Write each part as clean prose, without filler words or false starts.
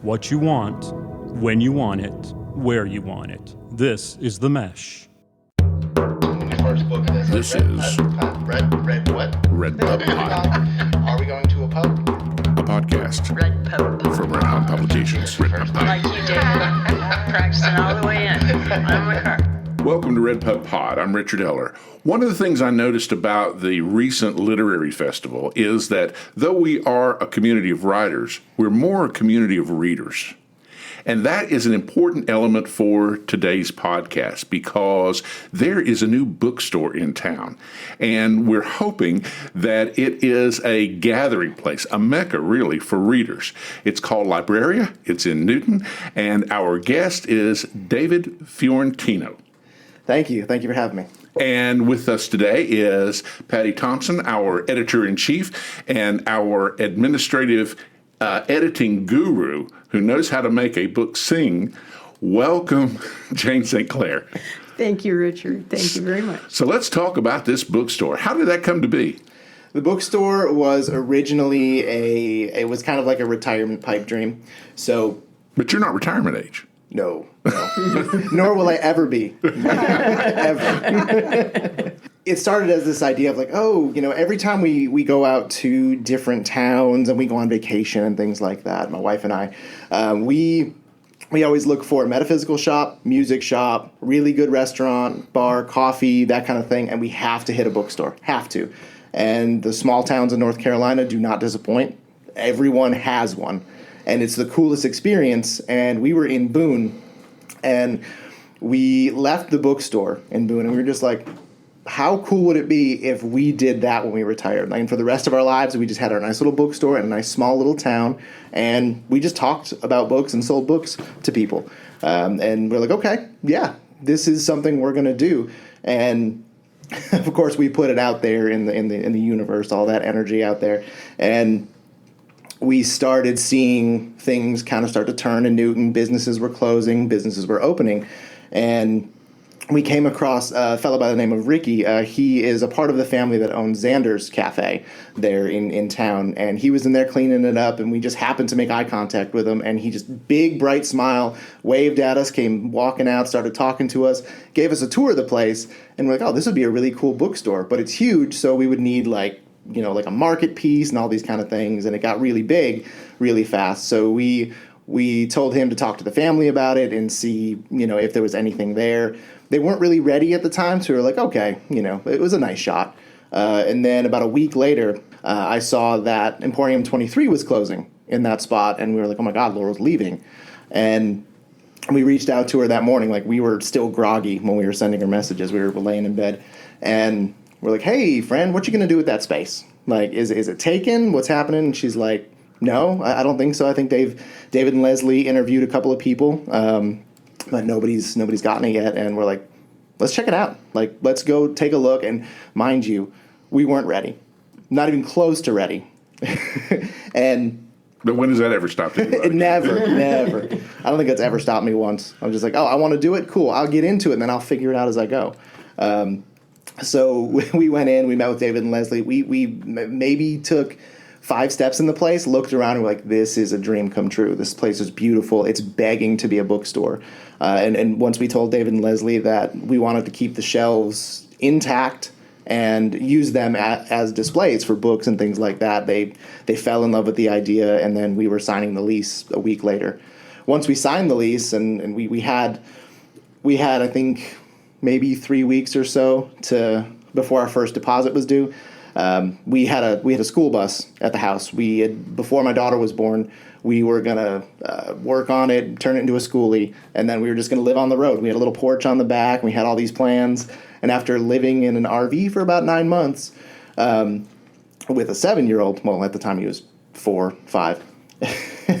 What you want, when you want it, where you want it. This is The Mesh. First book of This is Red what? RedPubPod, Are we going to a pub? a podcast RedPub. from Redhawk Publications. Like you did, practicing all the way in on my car. Welcome to RedPubPod. I'm Richard Eller. One of the things I noticed about the recent literary festival is that though we are a community of writers, we're more a community of readers. And that is an important element for today's podcast because there is a new bookstore in town. And we're hoping that it is a gathering place, a mecca really for readers. It's called Libreria. It's in Newton. And our guest is David Fiorentino. Thank you. Thank you for having me. And with us today is Patty Thompson, our editor-in-chief and our administrative editing guru who knows how to make a book sing. Welcome, Jane St. Clair. Thank you, Richard. Thank you very much. So let's talk about this bookstore. How did that come to be? The bookstore was originally it was kind of like a retirement pipe dream. So, But you're not retirement age. no. Nor will I ever be. Ever. It started as this idea of like, every time we go out to different towns and we go on vacation and things like that, my wife and I, we always look for a metaphysical shop, music shop, really good restaurant, bar, coffee, that kind of thing, and we have to hit a bookstore. Have to. And the small towns in North Carolina do not disappoint. Everyone has one. And it's the coolest experience. And we were in Boone, and we left the bookstore in Boone, and we were just like, how cool would it be if we did that when we retired? And for the rest of our lives, we just had our nice little bookstore in a nice small little town, and we just talked about books and sold books to people. And we're like, okay, yeah, this is something we're going to do. And of course, we put it out there in the universe, all that energy out there, and we started seeing things kind of start to turn in Newton. Businesses were closing, businesses were opening, and we came across a fellow by the name of Ricky. He is a part of the family that owns Xander's Cafe there in town, and he was in there cleaning it up, and we just happened to make eye contact with him, and he just, big, bright smile, waved at us, came walking out, started talking to us, gave us a tour of the place, and we're like, oh, this would be a really cool bookstore, but it's huge, so we would need like a market piece and all these kind of things, and it got really big really fast. So we told him to talk to the family about it and see, if there was anything there. They weren't really ready at the time, so we were like, okay, it was a nice shot. And then about a week later, I saw that Emporium 23 was closing in that spot, and we were like, oh my God, Laurel's leaving. And we reached out to her that morning, like we were still groggy when we were sending her messages. We were laying in bed, and we're like, hey, friend, what you going to do with that space? Like, is it taken? What's happening? And she's like, no, I don't think so. I think David and Leslie interviewed a couple of people, but nobody's gotten it yet. And we're like, let's check it out. Like, let's go take a look. And mind you, we weren't ready. Not even close to ready. But when does that ever stop you? Never. I don't think it's ever stopped me once. I'm just like, oh, I want to do it? Cool. I'll get into it, and then I'll figure it out as I go. So we went in, we met with David and Leslie. We maybe took 5 steps in the place, looked around, and we're like, this is a dream come true. This place is beautiful. It's begging to be a bookstore. And once we told David and Leslie that we wanted to keep the shelves intact and use them as displays for books and things like that, they fell in love with the idea, and then we were signing the lease a week later. Once we signed the lease, and we had, I think, maybe 3 weeks or so before our first deposit was due. We had a school bus at the house. Before my daughter was born, we were gonna work on it, turn it into a schoolie, and then we were just gonna live on the road. We had a little porch on the back. We had all these plans, and after living in an RV for about 9 months, with a 7-year-old, well, at the time he was 4, 5.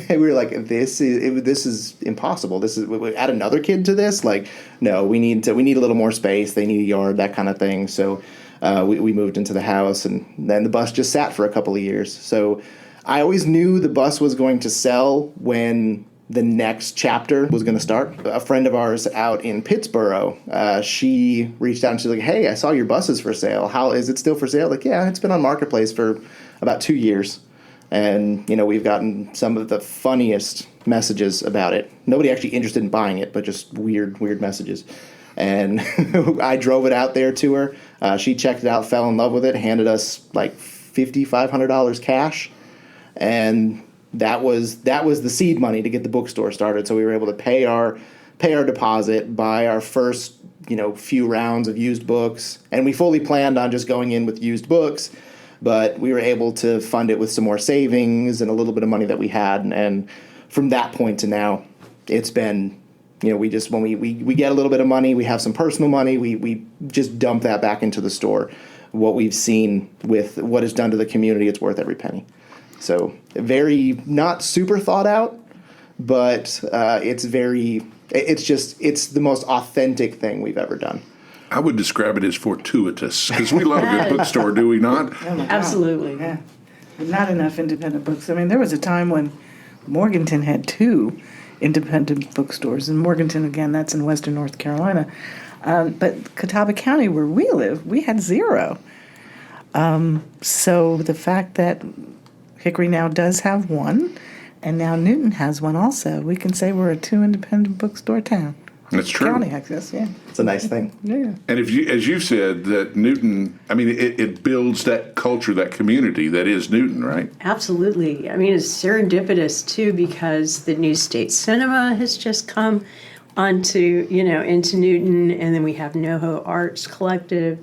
We were like, this is impossible. We add another kid to this? Like, no, we need a little more space. They need a yard, that kind of thing. So we moved into the house, and then the bus just sat for a couple of years. So I always knew the bus was going to sell when the next chapter was going to start. A friend of ours out in Pittsburgh, she reached out and she's like, hey, I saw your bus is for sale. How is it still for sale? Like, yeah, it's been on Marketplace for about 2 years. And, we've gotten some of the funniest messages about it. Nobody actually interested in buying it, but just weird messages. And I drove it out there to her. She checked it out, fell in love with it, handed us like $5,500 cash. And that was the seed money to get the bookstore started. So we were able to pay our deposit, buy our first, few rounds of used books. And we fully planned on just going in with used books. But we were able to fund it with some more savings and a little bit of money that we had. And from that point to now, it's been, we just, when we get a little bit of money, we have some personal money, we just dump that back into the store. What we've seen with what it's done to the community, it's worth every penny. So very, not super thought out, but it's the most authentic thing we've ever done. I would describe it as fortuitous, because we love a good bookstore, do we not? Oh my God. Absolutely. Yeah. But not enough independent books. I mean, there was a time when Morganton had 2 independent bookstores. And Morganton, again, that's in western North Carolina. But Catawba County, where we live, we had 0. So the fact that Hickory now does have 1, and now Newton has 1 also, we can say we're a 2 independent bookstore town. That's true. County, I guess, yeah. It's a nice thing. Yeah. And as you said, that Newton, I mean, it builds that culture, that community that is Newton, right? Absolutely. I mean, it's serendipitous, too, because the New State Cinema has just come onto, into Newton, and then we have NoHo Arts Collective,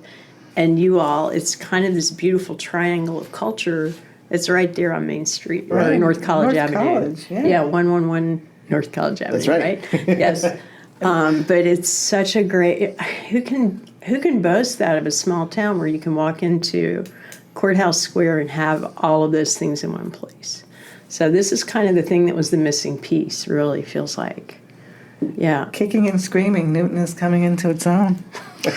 and you all. It's kind of this beautiful triangle of culture that's right there on Main Street, or North College Avenue. College, yeah. Yeah, 111 North College Avenue, That's right. Yes. But it's such a great. Who can boast that of a small town where you can walk into Courthouse Square and have all of those things in one place? So this is kind of the thing that was the missing piece. Really feels like, yeah. Kicking and screaming, Newton is coming into its own.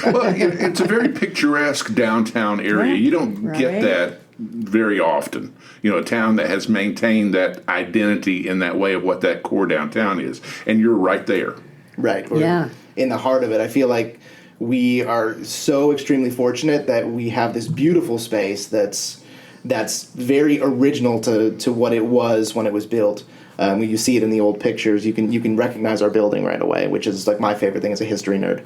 Well, it's a very picturesque downtown area. You don't get Right. that very often. A town that has maintained that identity in that way of what that core downtown is. And you're right there. Right. We're Yeah. in the heart of it. I feel like we are so extremely fortunate that we have this beautiful space that's very original to what it was when it was built. You see it in the old pictures. You can recognize our building right away, which is like my favorite thing as a history nerd.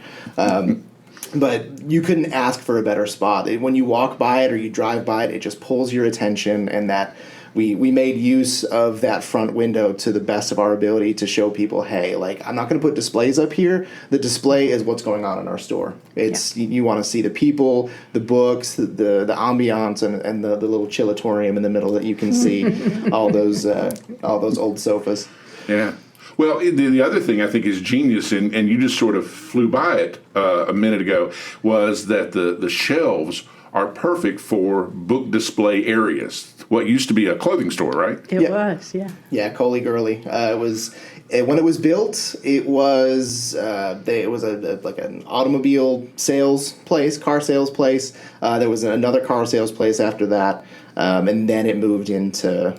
But you couldn't ask for a better spot. When you walk by it or you drive by it, it just pulls your attention, and that we made use of that front window to the best of our ability to show people, hey, like, I'm not going to put displays up here. The display is what's going on in our store. It's you want to see the people, the books, the ambiance, and the little chillatorium in the middle that you can see all those old sofas. Yeah. Well, the other thing I think is genius, and you just sort of flew by it a minute ago, was that the shelves are perfect for book display areas. What used to be a clothing store, right? It was, yeah. Yeah, Coley Gurley. It was when it was built. It was like an automobile sales place, car sales place. There was another car sales place after that, and then it moved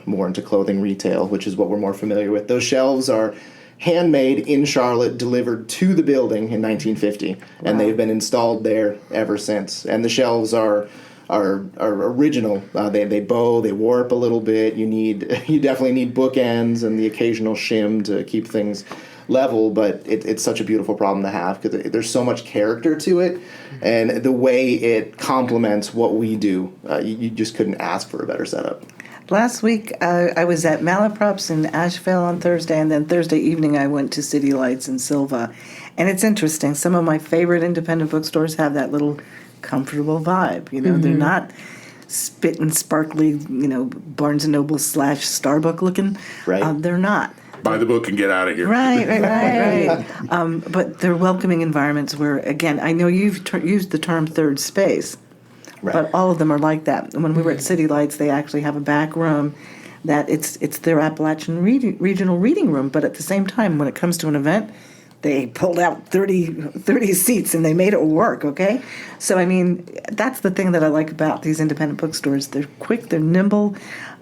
more into clothing retail, which is what we're more familiar with. Those shelves are handmade in Charlotte, delivered to the building in 1950, and they've been installed there ever since. And the shelves are original. They bow, they warp a little bit. You definitely need bookends and the occasional shim to keep things level, but it's such a beautiful problem to have because there's so much character to it, and the way it complements what we do, you just couldn't ask for a better setup. Last week, I was at Malaprops in Asheville on Thursday, and then Thursday evening I went to City Lights in Silva. And it's interesting. Some of my favorite independent bookstores have that little comfortable vibe. They're not spit and sparkly, Barnes & Noble / Starbucks looking. Right. They're not. Buy the book and get out of here. Right. But they're welcoming environments where, again, I know you've used the term third space. Right. But all of them are like that. And when we were at City Lights, they actually have a back room that it's their Appalachian regional reading room. But at the same time, when it comes to an event, they pulled out 30 seats and they made it work, okay? So, I mean, that's the thing that I like about these independent bookstores. They're quick, they're nimble,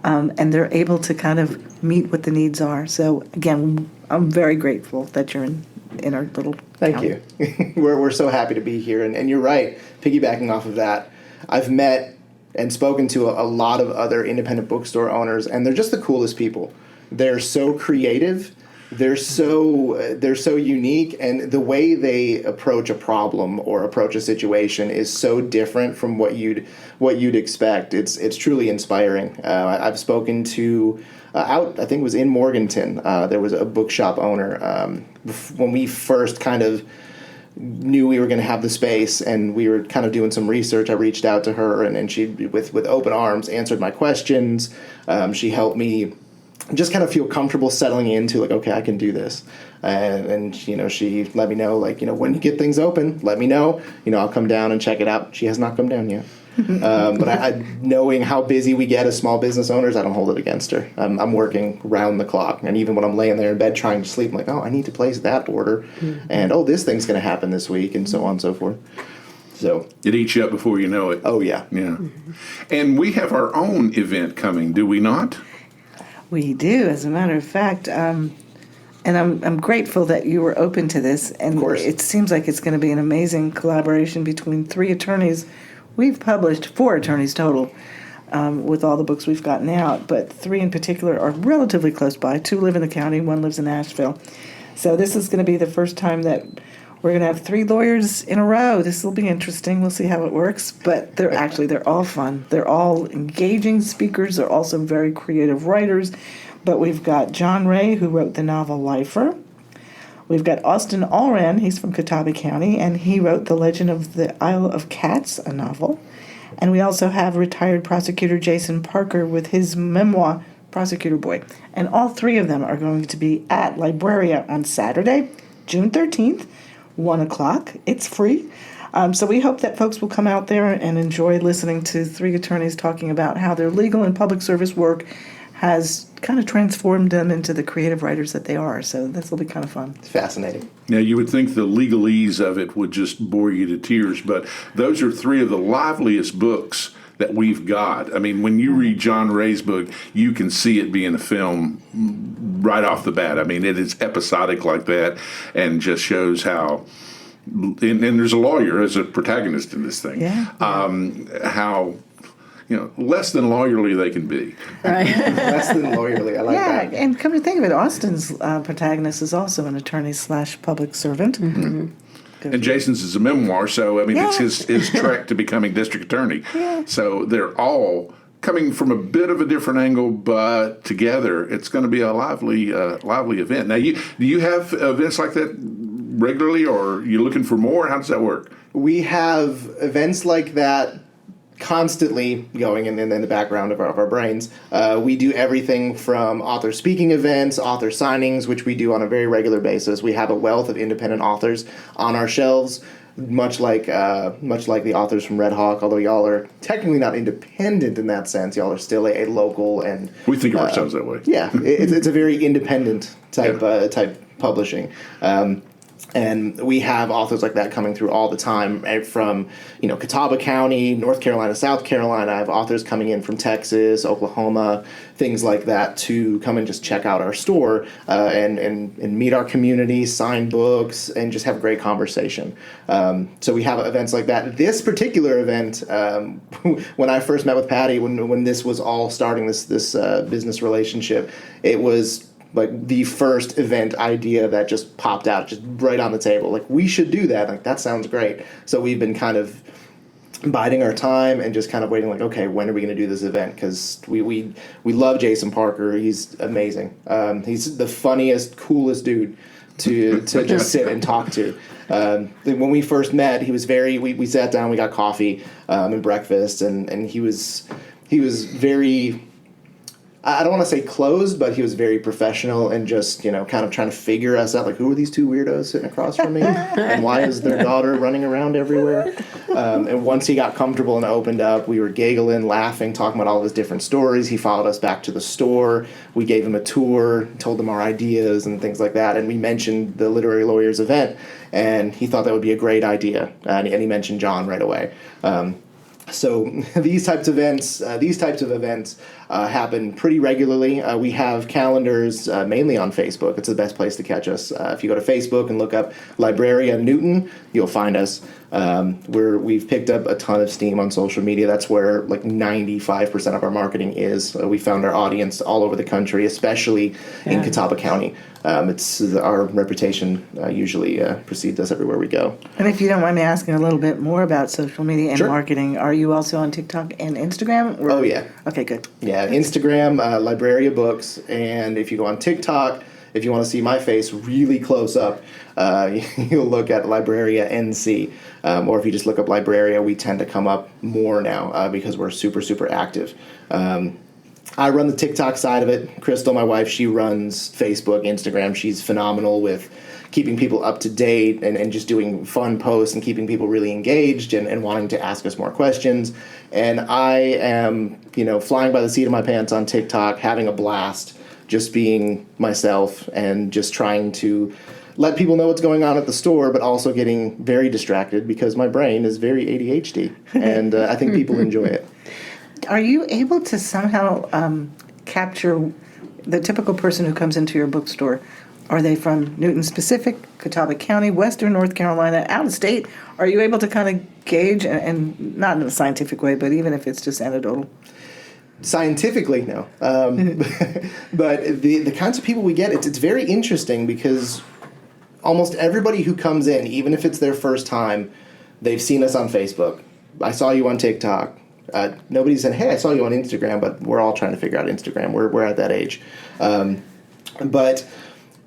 and they're able to kind of meet what the needs are. So, again, I'm very grateful that you're in our little Thank town. you. We're so happy to be here. And you're right, piggybacking off of that, I've met spoken to a lot of other independent bookstore owners, and they're just the coolest people. They're so creative. They're so unique, and the way they approach a problem or approach a situation is so different from what you'd expect. It's truly inspiring. I've spoken to I think it was in Morganton. There was a bookshop owner when we first kind of knew we were going to have the space, and we were kind of doing some research. I reached out to her, and she with open arms answered my questions. She helped me just kind of feel comfortable settling into, like, okay, I can do this. And she let me know, like, when you get things open, let me know. I'll come down and check it out. She has not come down yet. But I knowing how busy we get as small business owners, I don't hold it against her. I'm working round the clock. And even when I'm laying there in bed trying to sleep, I'm like, oh, I need to place that order. And, oh, this thing's going to happen this week, and so on and so forth. So it eats you up before you know it. Oh, yeah. Yeah. And we have our own event coming, do we not? We do, as a matter of fact, and I'm grateful that you were open to this. And of course. It seems like it's going to be an amazing collaboration between 3 attorneys. We've published 4 attorneys total with all the books we've gotten out, but 3 in particular are relatively close by. 2 live in the county, 1 lives in Asheville. So this is going to be the first time that we're going to have 3 lawyers in a row. This will be interesting. We'll see how it works. But they're all fun. They're all engaging speakers. They're also very creative writers. But we've got John Ray, who wrote the novel Lifer. We've got Austin Allran. He's from Catawba County, and he wrote The Legend of the Isle of Cats, a novel. And we also have retired prosecutor Jason Parker with his memoir, Prosecutor Boy. And all 3 of them are going to be at Libreria on Saturday, June 13th. 1 o'clock. It's free. So we hope that folks will come out there and enjoy listening to 3 attorneys talking about how their legal and public service work has kind of transformed them into the creative writers that they are. So this will be kind of fun. It's fascinating. Now, you would think the legalese of it would just bore you to tears, but those are 3 of the liveliest books that we've got. I mean, when you read John Ray's book, you can see it being a film right off the bat. I mean, it is episodic like that, and just shows how, and there's a lawyer as a protagonist in this thing, how, less than lawyerly they can be. Right. Less than lawyerly. I like that. Yeah, and come to think of it, Austin's protagonist is also an attorney/public servant. Mm-hmm. And Jason's is a memoir, so, I mean, it's his trek to becoming district attorney. Yeah. So they're all coming from a bit of a different angle, but together it's going to be a lively event. Now, do you have events like that regularly, or are you looking for more? How does that work? We have events like that constantly going in the background of our brains. We do everything from author speaking events, author signings, which we do on a very regular basis. We have a wealth of independent authors on our shelves, much like the authors from Redhawk, although y'all are technically not independent in that sense. Y'all are still a local, and We think of ourselves that way. yeah, it's a very independent type publishing. And we have authors like that coming through all the time, from Catawba County, North Carolina, South Carolina. I have authors coming in from Texas, Oklahoma, things like that, to come and just check out our store and meet our community, sign books, and just have a great conversation. So we have events like that. This particular event, when I first met with Patty, when this was all starting, this business relationship, it was like the first event idea that just popped out, just right on the table. Like, we should do that. Like, that sounds great. So we've been kind of biding our time and just kind of waiting, like, okay, when are we going to do this event? Because we love Jason Parker. He's amazing. He's the funniest, coolest dude to just sit and talk to. When we first met, he was we sat down, we got coffee and breakfast, and he was very, I don't want to say closed, but he was very professional and just, kind of trying to figure us out. Like, who are these 2 weirdos sitting across from me? And why is their daughter running around everywhere? And once he got comfortable and opened up, we were giggling, laughing, talking about all of his different stories. He followed us back to the store. We gave him a tour, told him our ideas and things like that. And we mentioned the Literary Lawyers event, and he thought that would be a great idea. And he mentioned John right away. So these types of events happen pretty regularly. We have calendars mainly on Facebook. It's the best place to catch us. If you go to Facebook and look up Libreria Newton, you'll find us. We've picked up a ton of steam on social media. That's where like 95% of our marketing is. We found our audience all over the country, especially in Catawba County. It's our reputation usually precedes us everywhere we go. And if you don't mind me asking a little bit more about social media and Sure. marketing, are you also on TikTok and Instagram? Or- Oh, yeah. Okay, good. Yeah, Instagram, Libreria Books, and if you go on TikTok, if you want to see my face really close up, you'll look at Libreria NC, or if you just look up Libreria, we tend to come up more now because we're super, super active. I run the TikTok side of it. Crystal, my wife, she runs Facebook, Instagram. She's phenomenal with keeping people up to date and just doing fun posts and keeping people really engaged and wanting to ask us more questions. And I am, flying by the seat of my pants on TikTok, having a blast, just being myself and just trying to let people know what's going on at the store, but also getting very distracted because my brain is very ADHD, and I think people enjoy it. Are you able to somehow capture the typical person who comes into your bookstore? Are they from Newton specific, Catawba County, Western North Carolina, out of state? Are you able to kind of gauge, and not in a scientific way, but even if it's just anecdotal? Scientifically, no. But the kinds of people we get, it's very interesting because almost everybody who comes in, even if it's their first time, they've seen us on Facebook. I saw you on TikTok. Nobody said, hey, I saw you on Instagram, but we're all trying to figure out Instagram. We're at that age. But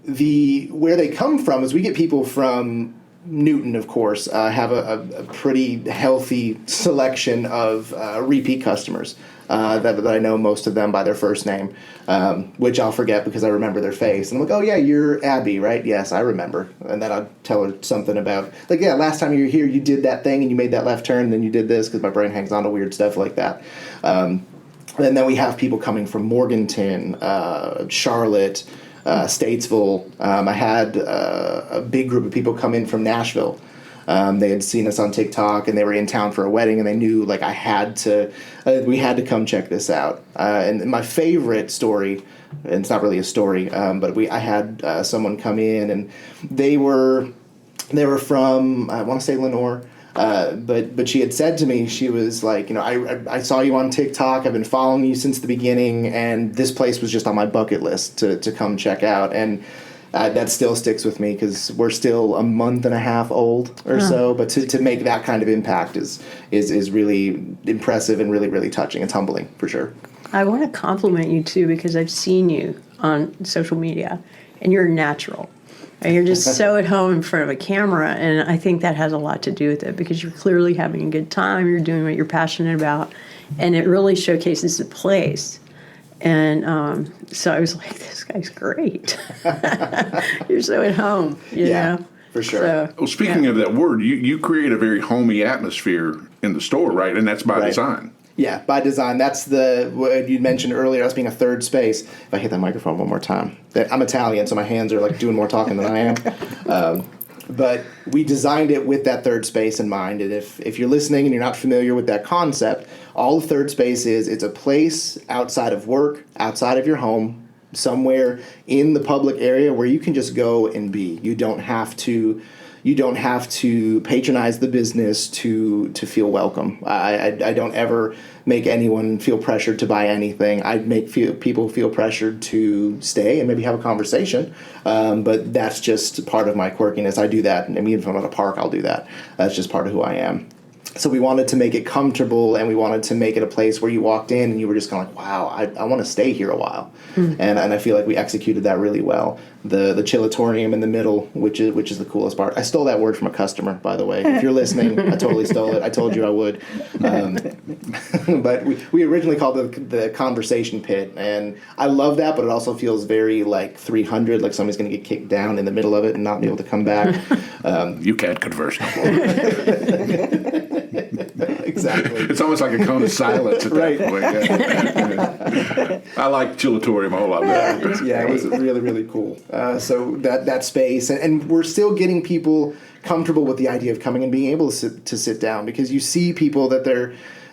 where they come from is we get people from Newton, of course, have a pretty healthy selection of repeat customers that I know most of them by their first name, which I'll forget because I remember their face. And I'm like, oh, yeah, you're Abby, right? Yes, I remember. And then I'll tell her something about, like, yeah, last time you were here, you did that thing and you made that left turn and then you did this because my brain hangs on to weird stuff like that. And then we have people coming from Morganton, Charlotte, Statesville. I had a big group of people come in from Nashville. They had seen us on TikTok and they were in town for a wedding and they knew like we had to come check this out. And my favorite story, and it's not really a story, but I had someone come in and they were from, I want to say Lenore. But she had said to me, she was like, I saw you on TikTok. I've been following you since the beginning, and this place was just on my bucket list to come check out. And that still sticks with me because we're still a month and a half old or so. But to make that kind of impact is really impressive and really, really touching. It's humbling for sure. I want to compliment you too because I've seen you on social media, and you're natural. And you're just so at home in front of a camera, and I think that has a lot to do with it because you're clearly having a good time, you're doing what you're passionate about, and it really showcases the place. And so I was like, this guy's great. You're so at home, you know? For sure. So, Well, speaking of that word, you create a very homey atmosphere in the store, right? And that's by Right. design. Yeah, by design. That's what you mentioned earlier, us being a third space. If I hit that microphone one more time. I'm Italian, so my hands are like doing more talking than I am. But we designed it with that third space in mind. And if you're listening and you're not familiar with that concept, all the third space is, it's a place outside of work, outside of your home, somewhere in the public area where you can just go and be. You don't have to patronize the business to feel welcome. I don't ever make anyone feel pressured to buy anything. I make people feel pressured to stay and maybe have a conversation. But that's just part of my quirkiness. I do that. I mean, even if I'm at a park, I'll do that. That's just part of who I am. So we wanted to make it comfortable, and we wanted to make it a place where you walked in and you were just kind of like, wow, I want to stay here a while. And I feel like we executed that really well. The Chillatorium in the middle, which is the coolest part. I stole that word from a customer, by the way. If you're listening, I totally stole it. I told you I would. But we originally called it the conversation pit, and I love that, but it also feels very like 300, like somebody's going to get kicked down in the middle of it and not be able to come back. You can't converse no more. Exactly. It's almost like a cone of silence at Right. that point. Yeah. I like Chillatorium a whole lot better. Yeah, it was really, really cool. So that space, and we're still getting people comfortable with the idea of coming and being able to sit down, because you see people that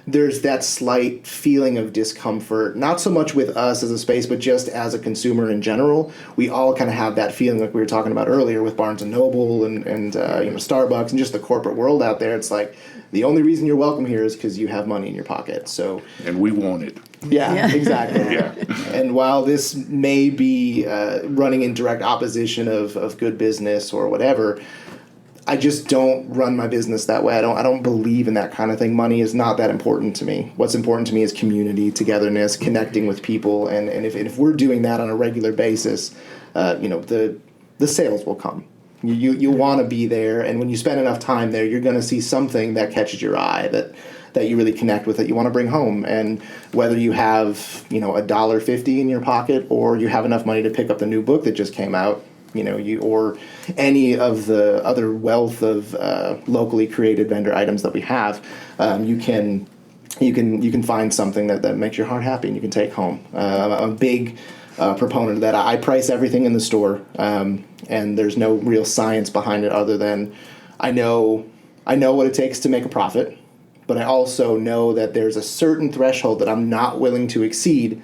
there's that slight feeling of discomfort, not so much with us as a space, but just as a consumer in general. We all kind of have that feeling, like we were talking about earlier with Barnes and Noble and Starbucks and just the corporate world out there. It's like the only reason you're welcome here is because you have money in your pocket. So, And we want it. yeah. Exactly. Yeah. And while this may be running in direct opposition of good business or whatever, I just don't run my business that way. I don't believe in that kind of thing. Money is not that important to me. What's important to me is community, togetherness, connecting with people, and if we're doing that on a regular basis, the sales will come. You want to be there, and when you spend enough time there, you're going to see something that catches your eye that you really connect with, that you want to bring home. And whether you have $1.50 in your pocket, or you have enough money to pick up the new book that just came out, or any of the other wealth of locally created vendor items that we have, you can find something that makes your heart happy and you can take home. I'm a big proponent of that. I price everything in the store, and there's no real science behind it other than I know what it takes to make a profit, but I also know that there's a certain threshold that I'm not willing to exceed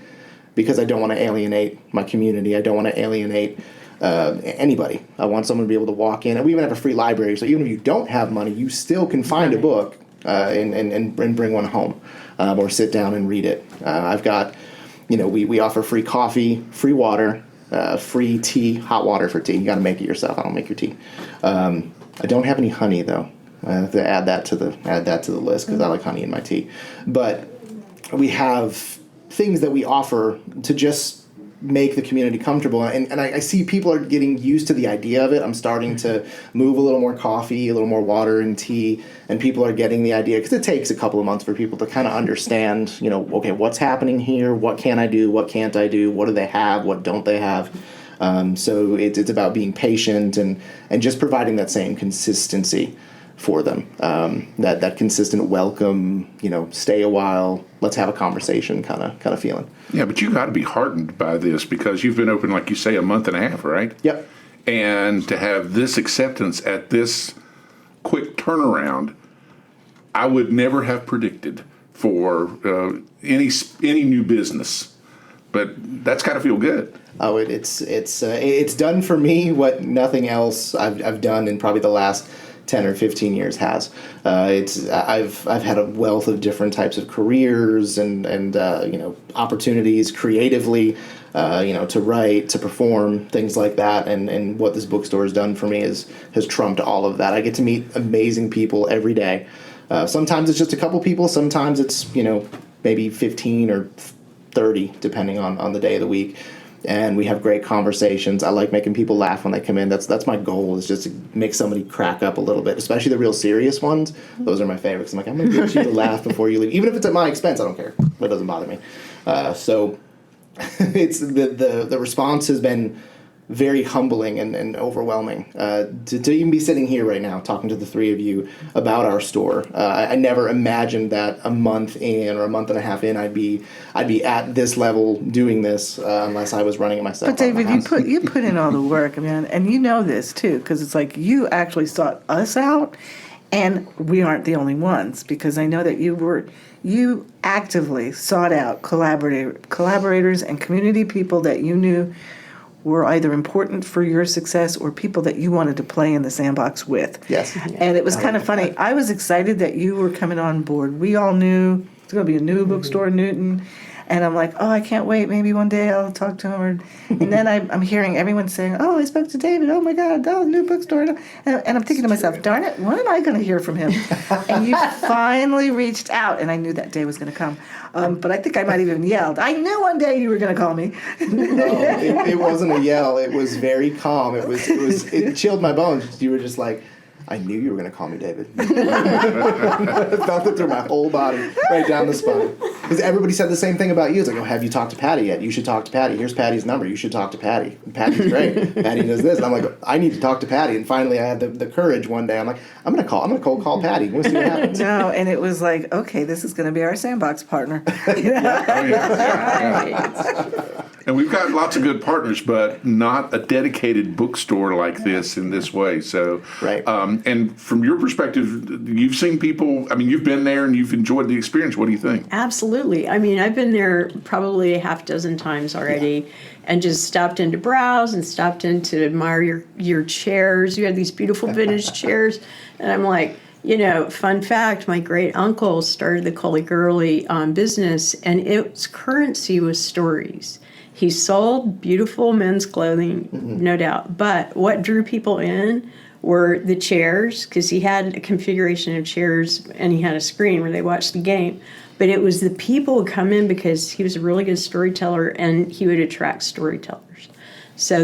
because I don't want to alienate my community. I don't want to alienate anybody. I want someone to be able to walk in, and we even have a free library, so even if you don't have money, you still can find a book and bring one home, or sit down and read it. I've got, we offer free coffee, free water, free tea, hot water for tea. You got to make it yourself. I don't make your tea. I don't have any honey though. I have to add that to the list because I like honey in my tea. But we have things that we offer to just make the community comfortable, and I see people are getting used to the idea of it. I'm starting to move a little more coffee, a little more water and tea, and people are getting the idea, because it takes a couple of months for people to kind of understand, okay, what's happening here, what can I do, what can't I do, what do they have, what don't they have. So it's about being patient and just providing that same consistency for them, that consistent welcome, stay a while, let's have a conversation kind of feeling. Yeah, but you got to be heartened by this because you've been open, like you say, a month and a half, right? Yep. And to have this acceptance at this quick turnaround, I would never have predicted for any new business. But that's got to feel good. Oh, it's done for me what nothing else I've done in probably the last 10 or 15 years has. I've had a wealth of different types of careers and opportunities creatively, to write, to perform, things like that. And what this bookstore has done for me has trumped all of that. I get to meet amazing people every day. Sometimes it's just a couple people. Sometimes it's, maybe 15 or 30, depending on the day of the week. And we have great conversations. I like making people laugh when they come in. That's my goal, is just to make somebody crack up a little bit, especially the real serious ones. Those are my favorites. I'm like, I'm going to get you to laugh before you leave. Even if it's at my expense, I don't care. That doesn't bother me. So it's the response has been very humbling and overwhelming. To even be sitting here right now talking to the three of you about our store, I never imagined that a month in or a month and a half in I'd be at this level doing this unless I was running it myself. But David, you put in all the work, man, and you know this too, because it's like you actually sought us out, and we aren't the only ones, because I know that you actively sought out collaborators and community people that you knew were either important for your success or people that you wanted to play in the sandbox with. Yes. And it was kind of funny. I was excited that you were coming on board. We all knew it's going to be a new bookstore in Newton. And I'm like, oh, I can't wait. Maybe one day I'll talk to him. And then I'm hearing everyone saying, oh, I spoke to David. Oh, my God, new bookstore. And I'm thinking to myself, darn it, when am I going to hear from him? And you finally reached out, and I knew that day was going to come. But I think I might have even yelled. I knew one day you were going to call me. No, it wasn't a yell. It was very calm. It chilled my bones. You were just like, I knew you were going to call me David. I felt it through my whole body, right down the spine. Because everybody said the same thing about you. It's like, oh, have you talked to Patty yet? You should talk to Patty. Here's Patty's number. You should talk to Patty. Patty's great. Patty does this. And I'm like, I need to talk to Patty. And finally I had the courage one day. I'm like, I'm going to cold call Patty. We'll see what happens. No, and it was like, okay, this is going to be our sandbox partner. Yeah. And we've got lots of good partners, but not a dedicated bookstore like this in this way. So, Right. And from your perspective, you've seen people, I mean, you've been there and you've enjoyed the experience. What do you think? Absolutely. I mean, I've been there probably a half dozen times already, and just stopped in to browse and stopped in to admire your chairs. You had these beautiful vintage chairs, and I'm like, fun fact, my great uncle started the Cully Girly business, and its currency was stories. He sold beautiful men's clothing, no doubt, but what drew people in were the chairs, because he had a configuration of chairs and he had a screen where they watched the game. But it was the people who come in because he was a really good storyteller and he would attract storytellers. So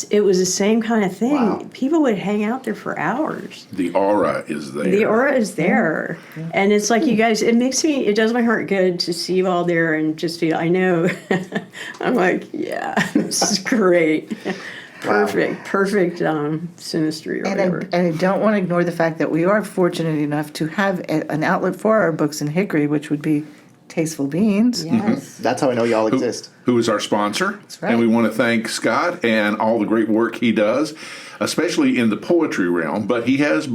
it was the same kind of thing. Wow. People would hang out there for hours. The aura is there. The aura is there. Yeah. And it's like, you guys, it does my heart good to see you all there and just feel, I know, I'm like, yeah, this is great. Perfect synastry or whatever. And I don't want to ignore the fact that we are fortunate enough to have an outlet for our books in Hickory, which would be Tasteful Beans. Yes. That's how I know y'all exist. Who is our sponsor. right. And we want to thank Scott and all the great work he does, especially in the poetry realm. But he has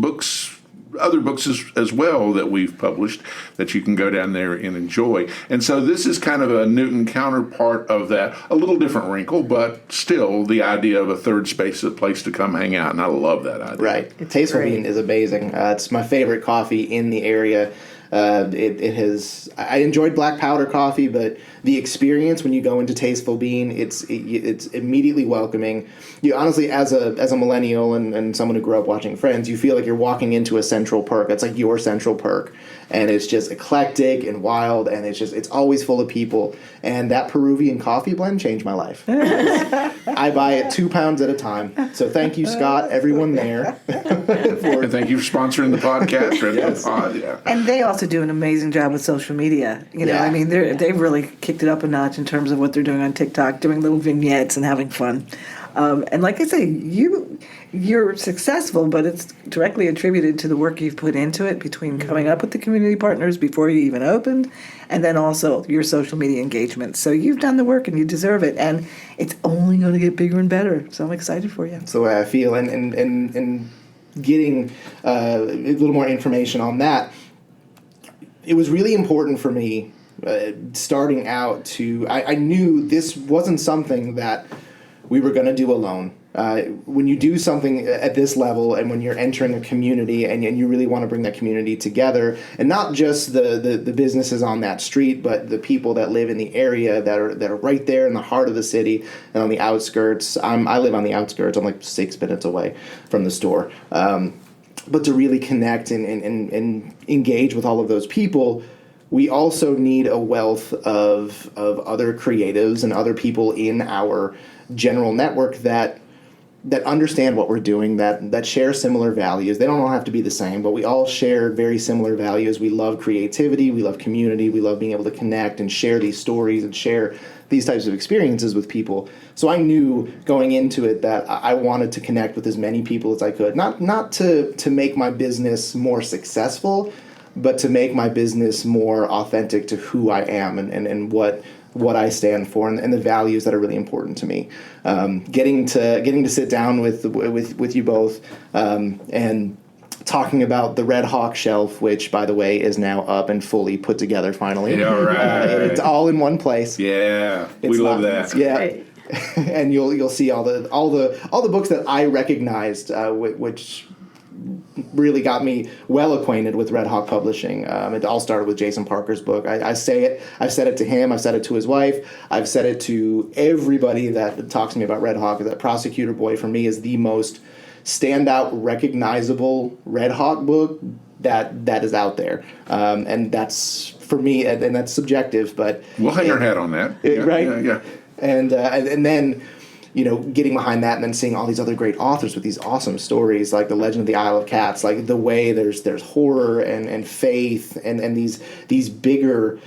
other books as well that we've published that you can go down there and enjoy. And so this is kind of a Newton counterpart of that, a little different wrinkle, but still the idea of a third space, a place to come hang out. And I love that idea. Right. Tasteful great. Bean is amazing. It's my favorite coffee in the area. I enjoyed black powder coffee, but the experience when you go into Tasteful Bean, it's immediately welcoming. You honestly, as a millennial and someone who grew up watching Friends, you feel like you're walking into a Central Perk. It's like your Central Perk, and it's just eclectic and wild, and it's always full of people. And that Peruvian coffee blend changed my life. I buy it 2 pounds at a time. So thank you, Scott, everyone there. And thank you for sponsoring the podcast, RedPubPod. Yeah. And they also do an amazing job with social media. Yeah. I mean, they've really kicked it up a notch in terms of what they're doing on TikTok, doing little vignettes and having fun. And like I say, you're successful, but it's directly attributed to the work you've put into it between coming up with the community partners before you even opened, and then also your social media engagement. So you've done the work and you deserve it, and it's only going to get bigger and better. So I'm excited for you. That's the way I feel, and getting a little more information on that, it was really important for me starting out I knew this wasn't something that we were going to do alone. When you do something at this level and when you're entering a community and you really want to bring that community together, and not just the businesses on that street, but the people that live in the area that are right there in the heart of the city and on the outskirts. I live on the outskirts. I'm like 6 minutes away from the store. But to really connect and engage with all of those people, we also need a wealth of other creatives and other people in our general network that understand what we're doing, that share similar values. They don't all have to be the same, but we all share very similar values. We love creativity, we love community, we love being able to connect and share these stories and share these types of experiences with people. So I knew going into it that I wanted to connect with as many people as I could, not to make my business more successful, but to make my business more authentic to who I am and what I stand for and the values that are really important to me. Getting to sit down with you both and talking about the Redhawk shelf, which, by the way, is now up and fully put together finally. Yeah, right. It's all in one place. Yeah, we love that. Yeah. Right. And you'll see all the books that I recognized, which really got me well acquainted with Redhawk Publishing. It all started with Jason Parker's book. I've said it to him, I've said it to his wife, I've said it to everybody that talks to me about Redhawk. That Prosecutor Boy for me is the most standout, recognizable Redhawk book that is out there. And that's for me, and that's subjective, but We'll hang our hat on that. right? Yeah. And then, getting behind that and then seeing all these other great authors with these awesome stories, like The Legend of the Isle of Cats, like the way there's horror and faith and these bigger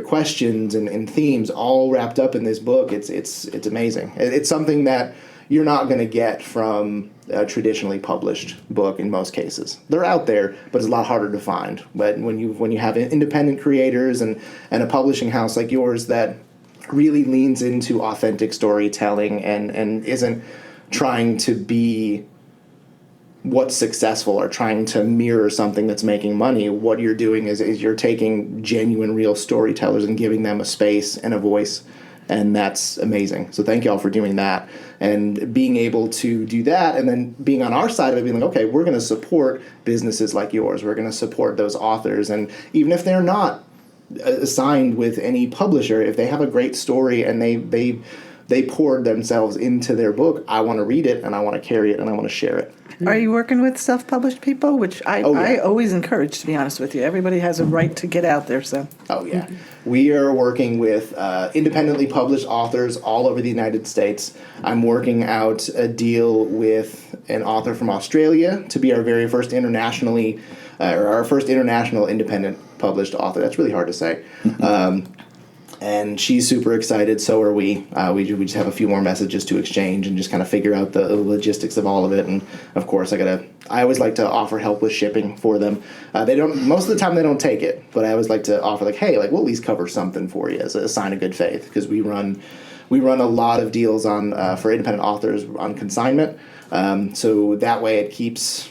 questions and themes all wrapped up in this book. It's amazing. It's something that you're not going to get from a traditionally published book in most cases. They're out there, but it's a lot harder to find. But when you have independent creators and a publishing house like yours that really leans into authentic storytelling and isn't trying to be what's successful or trying to mirror something that's making money. What you're doing is you're taking genuine, real storytellers and giving them a space and a voice, and that's amazing. So thank you all for doing that and being able to do that, and then being on our side of it, being like, okay, we're going to support businesses like yours. We're going to support those authors, and even if they're not signed with any publisher, if they have a great story and they poured themselves into their book, I want to read it and I want to carry it and I want to share it. Are you working with self-published people? Which I yeah. always encourage, to be honest with you. Everybody has a right to get out there, so. Oh, yeah. We are working with independently published authors all over the United States. I'm working out a deal with an author from Australia to be our very first our first international independent published author. That's really hard to say. And she's super excited, so are we. We just have a few more messages to exchange and just kind of figure out the logistics of all of it. And of course, I always like to offer help with shipping for them. Most of the time they don't take it, but I always like to offer like, hey, like we'll at least cover something for you as a sign of good faith, because we run a lot of deals on for independent authors on consignment. So that way it keeps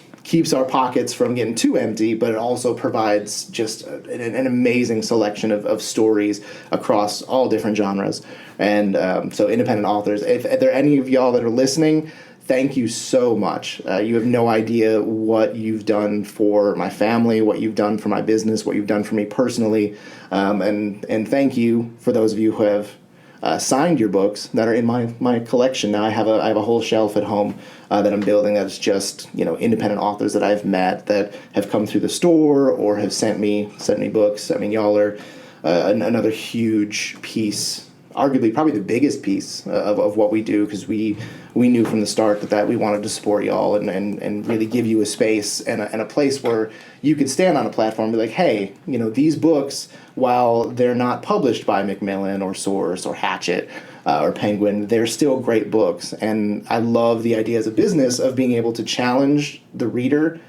our pockets from getting too empty, but it also provides just an amazing selection of stories across all different genres. And so independent authors, if there are any of y'all that are listening, thank you so much. You have no idea what you've done for my family, what you've done for my business, what you've done for me personally. And thank you for those of you who have signed your books that are in my collection now. I have a whole shelf at home that I'm building that's just independent authors that I've met that have come through the store or have sent me books. I mean, y'all are another huge piece, arguably probably the biggest piece of what we do, because we knew from the start that we wanted to support y'all and really give you a space and a place where you could stand on a platform and be like, hey, these books, while they're not published by Macmillan or Source or Hachette or Penguin, they're still great books. And I love the idea as a business of being able to challenge the reader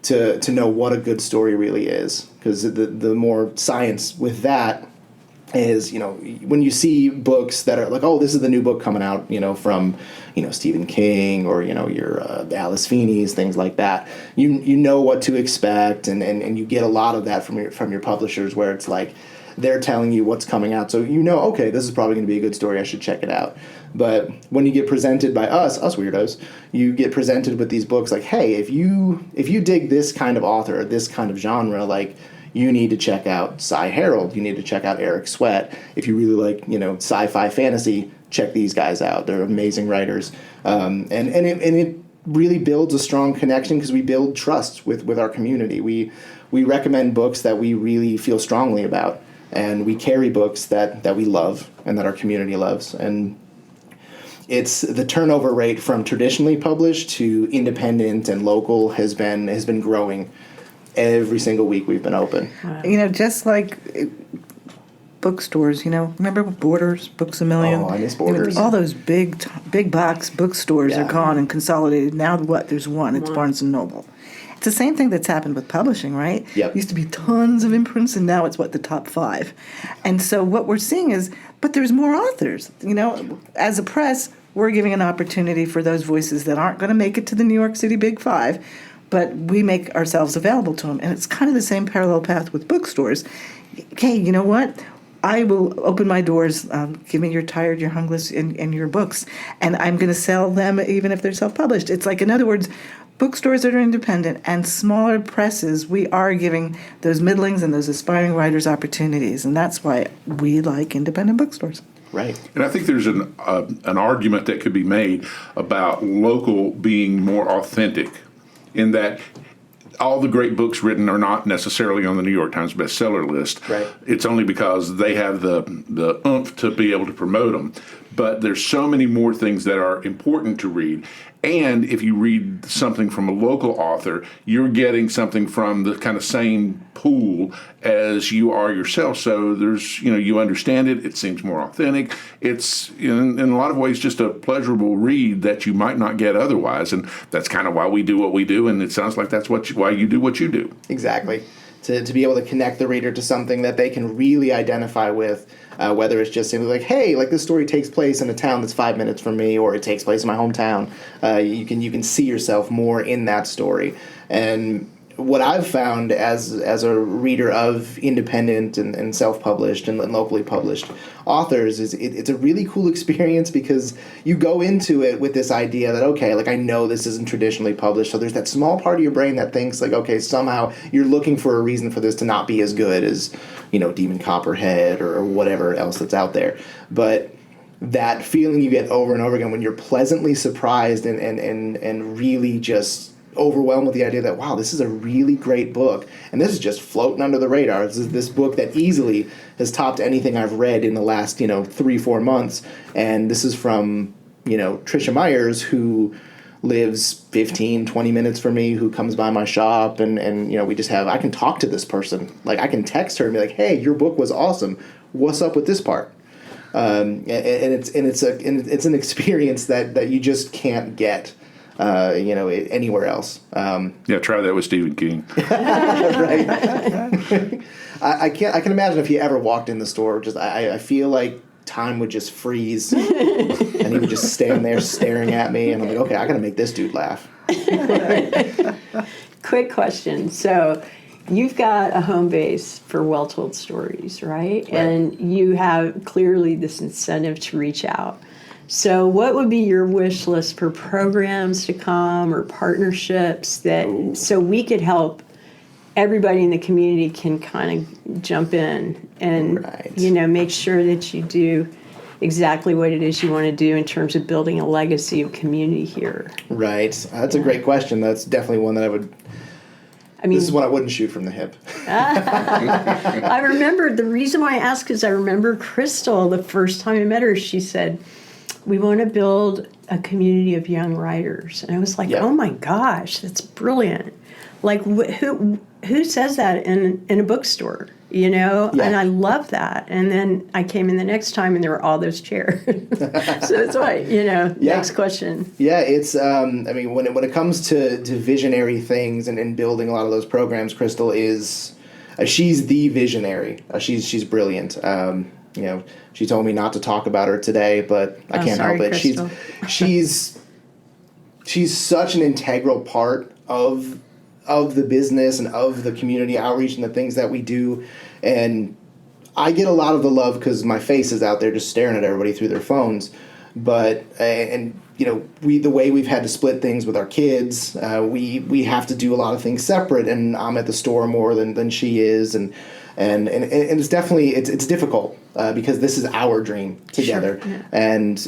to know what a good story really is. Because the more science with that is, when you see books that are like, oh, this is the new book coming out, from, Stephen King or, your Alice Feeney's, things like that. You know what to expect, and you get a lot of that from your publishers, where it's like they're telling you what's coming out. So okay, this is probably going to be a good story. I should check it out. But when you get presented by us weirdos, you get presented with these books like, hey, if you dig this kind of author or this kind of genre, like, you need to check out Cy Harrold. You need to check out Eric Sweat. If you really like, sci-fi fantasy, check these guys out. They're amazing writers. And it really builds a strong connection, because we build trust with our community. We recommend books that we really feel strongly about, and we carry books that we love and that our community loves. And it's the turnover rate from traditionally published to independent and local has been growing every single week we've been open. Just like bookstores, remember Borders, Books A Million? Oh, I miss Borders. All those big box bookstores are gone and consolidated. Now there's one. It's Barnes & Noble. It's the same thing that's happened with publishing, right? Yep. Used to be tons of imprints, and now it's the top 5. And so what we're seeing is, but there's more authors. As a press, we're giving an opportunity for those voices that aren't going to make it to the New York City Big 5, but we make ourselves available to them. And it's kind of the same parallel path with bookstores. Okay, you know what? I will open my doors, give me your Tired, your Hungless, and your books, and I'm going to sell them even if they're self-published. It's like, in other words, bookstores that are independent and smaller presses, we are giving those middlings and those aspiring writers opportunities, and that's why we like independent bookstores. Right. And I think there's an argument that could be made about local being more authentic, in that all the great books written are not necessarily on the New York Times bestseller list. Right. It's only because they have the oomph to be able to promote them. But there's so many more things that are important to read. And if you read something from a local author, you're getting something from the kind of same pool as you are yourself. So there's, you understand it. It seems more authentic. It's, in a lot of ways, just a pleasurable read that you might not get otherwise. And that's kind of why we do what we do. And it sounds like that's why you do what you do. Exactly. to be able to connect the reader to something that they can really identify with, whether it's just simply like, hey, like this story takes place in a town that's 5 minutes from me, or it takes place in my hometown. You can see yourself more in that story. And what I've found as a reader of independent and self-published and locally published authors is it's a really cool experience, because you go into it with this idea that, okay, like I know this isn't traditionally published, so there's that small part of your brain that thinks like, okay, somehow you're looking for a reason for this to not be as good as, Demon Copperhead or whatever else that's out there. But that feeling you get over and over again when you're pleasantly surprised and really just overwhelmed with the idea that, wow, this is a really great book, and this is just floating under the radar. This is this book that easily has topped anything I've read in the last 3-4 months, and this is from Tricia Myers, who lives 15-20 minutes from me, who comes by my shop, and we just have, I can talk to this person, like I can text her and be like, hey, your book was awesome, what's up with this part? And it's an experience that you just can't get anywhere else. Try that with Stephen King. Right. I can imagine if he ever walked in the store, I feel like time would just freeze and he would just stand there staring at me, and I'm like, okay, I gotta make this dude laugh. Quick question. So you've got a home base for well-told stories, right? And you have clearly this incentive to reach out. So what would be your wish list for programs to come or partnerships so we could help everybody in the community can kind of jump in and, make sure that you do exactly what it is you want to do in terms of building a legacy of community here? Right. That's a great question. That's definitely one that this is one I wouldn't shoot from the hip. I remember, the reason why I ask is I remember Crystal, the first time I met her, she said, we want to build a community of young writers. And I was like, oh my gosh, that's brilliant. Like, who says that in a bookstore, And I love that. And then I came in the next time and there were all those chairs. So that's why, next question. Yeah, it's, when it comes to visionary things and building a lot of those programs, Crystal is, she's the visionary. She's brilliant. She told me not to talk about her today, but I can't help it. Crystal. She's such an integral part of the business and of the community outreach and the things that we do. And I get a lot of the love because my face is out there just staring at everybody through their phones. But the way we've had to split things with our kids, we have to do a lot of things separate, and I'm at the store more than she is, and it's definitely it's difficult because this is our dream together. Sure. Yeah. And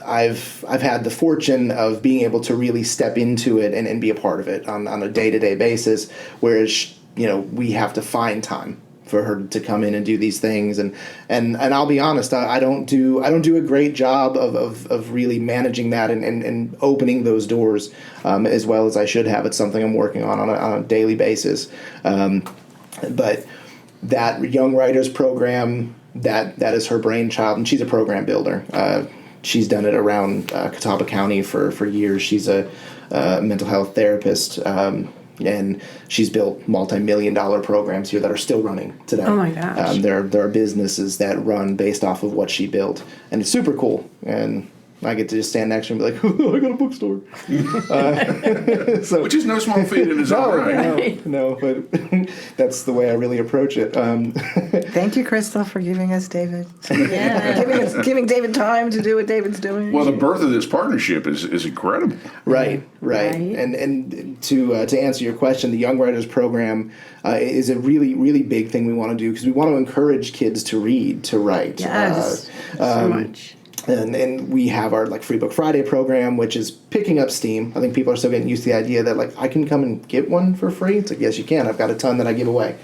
I've had the fortune of being able to really step into it and be a part of it on a day-to-day basis, whereas we have to find time for her to come in and do these things, and I'll be honest, I don't do a great job of really managing that and opening those doors as well as I should have. It's something I'm working on a daily basis, but that Young Writers program, that is her brainchild, and she's a program builder. She's done it around Catawba County for years. She's a mental health therapist, and she's built multi-million-dollar programs here that are still running today. Oh my gosh! There are businesses that run based off of what she built, and it's super cool. And I get to just stand next to her and be like, oh, I got a bookstore. Which is no small feat in its own right. No, but that's the way I really approach it. Thank you, Crystal, for giving us David. Yeah. giving David time to do what David's doing. Well, the birth of this partnership is incredible. Right. And to answer your question, the Young Writers Program is a really, really big thing we want to do because we want to encourage kids to read, to write. Yes, so much. And we have our Free Book Friday program, which is picking up steam. I think people are still getting used to the idea that I can come and get one for free. It's like, yes, you can. I've got a ton that I give away.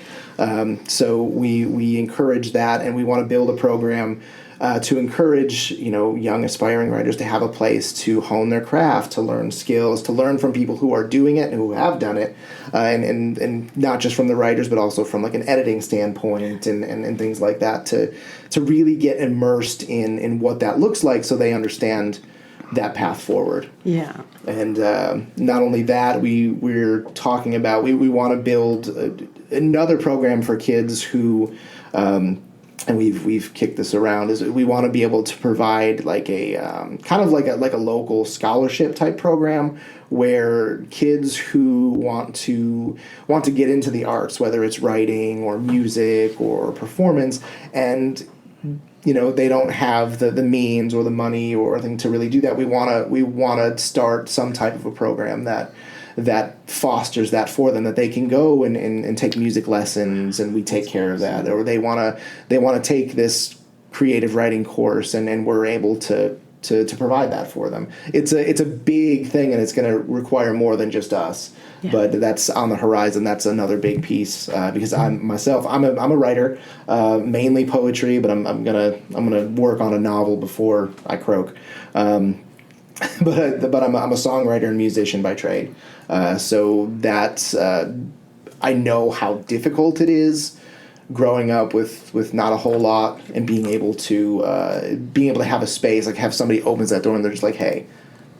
So we encourage that, and we want to build a program to encourage young aspiring writers to have a place to hone their craft, to learn skills, to learn from people who are doing it and who have done it, and not just from the writers, but also from an editing standpoint and things like that, to really get immersed in what that looks like, so they understand path forward. Yeah. And not only that, we're talking about we want to build another program for kids who, and we've kicked this around, is we want to be able to provide like a kind of like a local scholarship type program where kids who want to get into the arts, whether it's writing or music or performance, and they don't have the means or the money or anything to really do that. We want to start some type of a program that fosters that for them, that they can go and take music lessons, and we take care of that. Or they want to take this creative writing course, and we're able to provide that for them. It's a big thing, and it's going to require more than just us. Yeah. But that's on the horizon. That's another big piece because I'm a writer, mainly poetry, but I'm gonna work on a novel before I croak. But I'm a songwriter and musician by trade. So that's I know how difficult it is growing up with not a whole lot, and being able to have a space, like have somebody opens that door and they're just like, hey,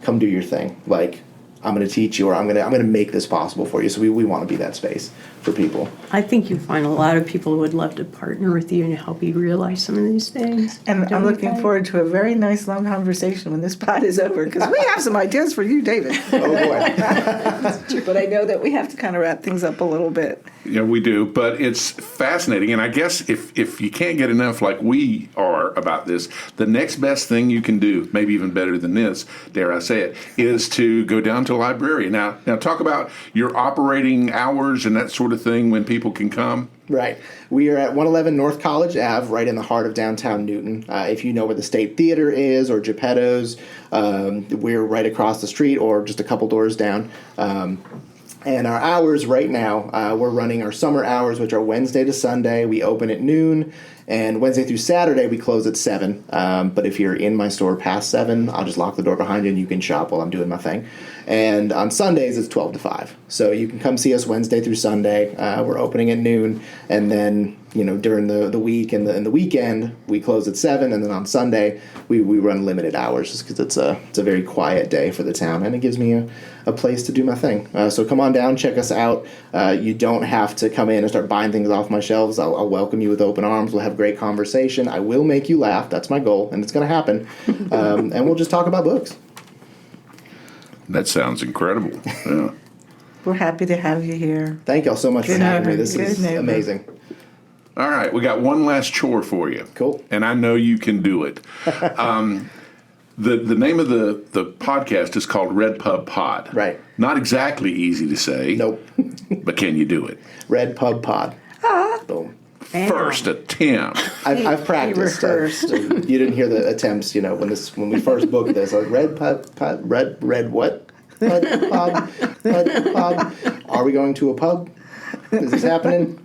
come do your thing. Like, I'm going to teach you, or I'm going to make this possible for you. So we want to be that space for people. I think you find a lot of people who would love to partner with you and help you realize some of these things. And I'm looking forward to a very nice long conversation when this pod is over, because we have some ideas for you, David. Oh, boy. But I know that we have to kind of wrap things up a little bit. Yeah, we do, but it's fascinating. And I guess if you can't get enough like we are about this, the next best thing you can do, maybe even better than this, dare I say it, is to go down to Libreria. Now talk about your operating hours and that sort of thing when people can come. Right. We are at 111 North College Ave, right in the heart of downtown Newton. If you know where the State Theater is, or Geppetto's, we're right across the street or just a couple doors down. And our hours right now, we're running our summer hours, which are Wednesday to Sunday. We open at noon, and Wednesday through Saturday, we close at 7. But if you're in my store past 7, I'll just lock the door behind you, and you can shop while I'm doing my thing. And on Sundays, it's 12 to 5. So you can come see us Wednesday through Sunday. We're opening at noon, and then during the week and the weekend, we close at 7, and then on Sunday, we run limited hours just because it's a very quiet day for the town, and it gives me a place to do my thing. So come on down, check us out. You don't have to come in and start buying things off my shelves. I'll welcome you with open arms. We'll have great conversation. I will make you laugh. That's my goal, and it's going to happen. And we'll just talk about books. That sounds incredible. Yeah. We're happy to have you here. Thank y'all so much for having me. This is amazing. All right, we got one last chore for you. Cool. And I know you can do it. The name of the podcast is called RedPubPod. Right. Not exactly easy to say. Nope. But can you do it? RedPubPod. Boom. First attempt. I've practiced. You didn't hear the attempts, when we first booked this. I was red what? Pub. Are we going to a pub? Is this happening?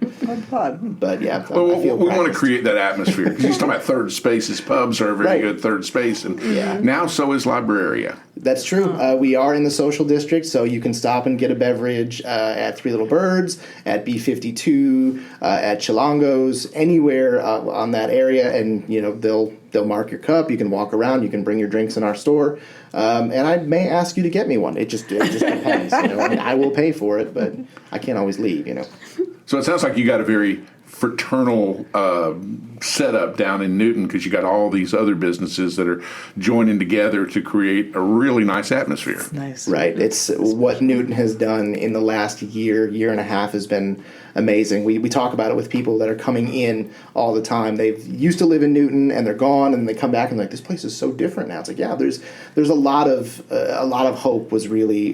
Pod. But yeah, Well, I feel we want to practiced. create that atmosphere, because he's talking about third spaces. Pubs are a very Right. good third space, and now so is Libreria. That's true. We are in the social district, so you can stop and get a beverage at Three Little Birds, at B52, at Chilongo's, anywhere on that area, and they'll mark your cup. You can walk around. You can bring your drinks in our store, and I may ask you to get me one. It just depends. I will pay for it, but I can't always leave. So it sounds like you got a very fraternal setup down in Newton, because you got all these other businesses that are joining together to create a really nice atmosphere. Nice. Right. It's what Newton has done in the last year and a half has been amazing. We talk about it with people that are coming in all the time. They've used to live in Newton and they're gone, and they come back and they're like, this place is so different now. It's like, yeah, there's a lot of hope was really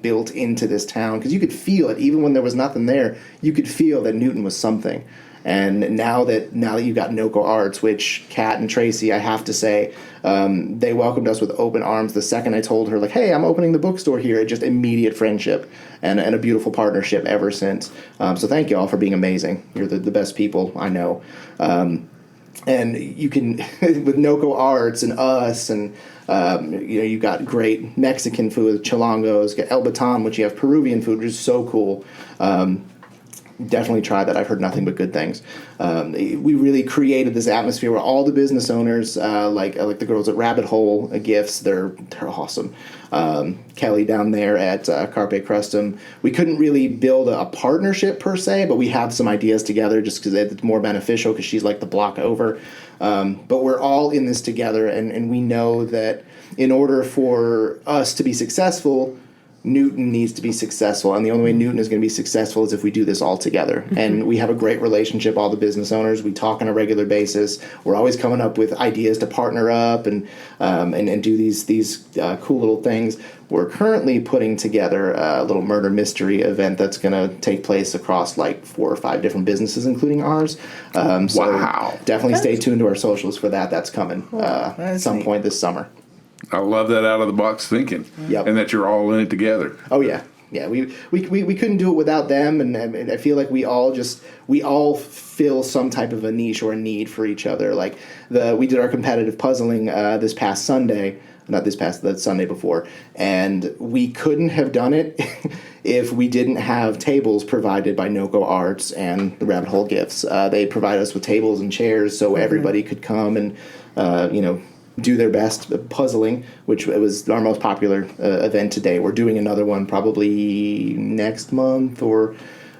built into this town, because you could feel it even when there was nothing there. You could feel that Newton was something. And now that you've got NOCO Arts, which Kat and Tracy, I have to say, they welcomed us with open arms the second I told her, like, hey, I'm opening the bookstore here. Just immediate friendship and a beautiful partnership ever since. So thank you all for being amazing. You're the best people I know. And you can, with NOCO Arts and us, and you've got great Mexican food with Chilongos, got El Baton, which you have Peruvian food, which is so cool. definitely try that. I've heard nothing but good things. We really created this atmosphere where all the business owners, like the girls at Rabbit Hole Gifts, they're awesome. Kelly down there at Carpe Crustum. We couldn't really build a partnership per se, but we have some ideas together just because it's more beneficial because she's like the block over. But we're all in this together, and we know that in order for us to be successful, Newton needs to be successful, and the only way Newton is going to be successful is if we do this all together. And we have a great relationship, all the business owners. We talk on a regular basis. We're always coming up with ideas to partner up and do these cool little things. We're currently putting together a little murder mystery event that's going to take place across like 4 or 5 different businesses, including ours. Wow. Definitely stay tuned to our socials for that. That's coming that's some neat. point this summer. I love that out of the box thinking, Yep. and that you're all in it together. Oh yeah, yeah. We couldn't do it without them, and I feel like we all fill some type of a niche or a need for each other. Like we did our competitive puzzling this past Sunday, the Sunday before, and we couldn't have done it if we didn't have tables provided by NOCO Arts and the Rabbit Hole Gifts. They provide us with tables and chairs so everybody could come and do their best puzzling, which was our most popular event today. We're doing another one probably next month or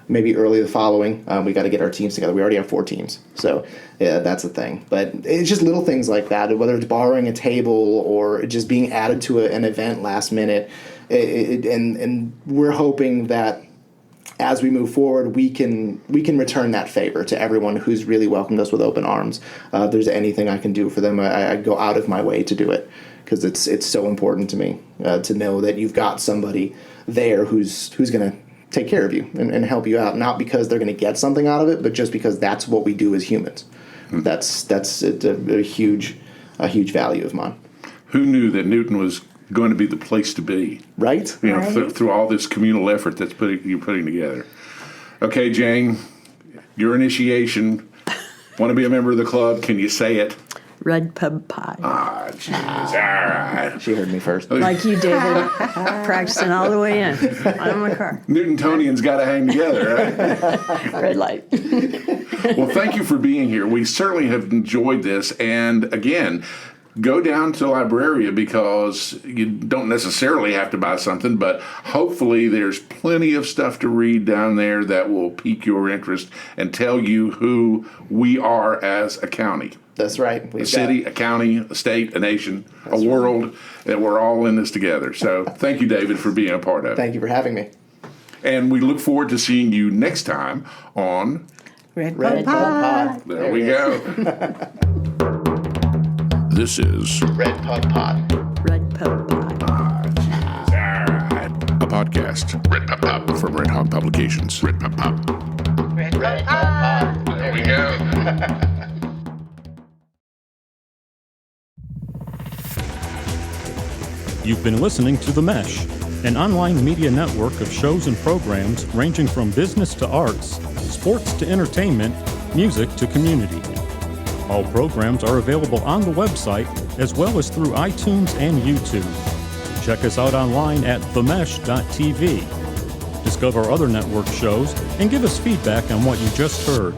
maybe early the following. We got to get our teams together. We already have 4 teams, so yeah, that's the thing. But it's just little things like that, whether it's borrowing a table or just being added to an event last minute. And we're hoping that as we move forward, we can return that favor to everyone who's really welcomed us with open arms. If there's anything I can do for them, I go out of my way to do it because it's so important to me to know that you've got somebody there who's going to take care of you and help you out, not because they're going to get something out of it, but just because that's what we do as humans. That's a huge value of mine. Who knew that Newton was going to be the place to be? Right? You know, through all this communal effort that's you're putting together. Okay, Jane, your initiation. Want to be a member of the club? Can you say it? RedPubPod. Ah, jeez. All right. She heard me first. Like you, David, practicing all the way in on my car. Newtonians got to hang together, right? Red light. Well, thank you for being here. We certainly have enjoyed this. And again, go down to Libreria because you don't necessarily have to buy something, but hopefully there's plenty of stuff to read down there that will pique your interest and tell you who we are as a county. That's right. A city, a county, a state, a nation, a world, that we're all in this together. So thank you, David, for being a part of it. Thank you for having me. And we look forward to seeing you next time on RedPubPod. There we go. This is RedPubPod. RedPubPod. a podcast from Redhawk Publications. RedPubPod. There we go. You've been listening to The Mesh, an online media network of shows and programs ranging from business to arts, sports to entertainment, music to community. All programs are available on the website as well as through iTunes and YouTube. Check us out online at themesh.tv. Discover other network shows and give us feedback on what you just heard.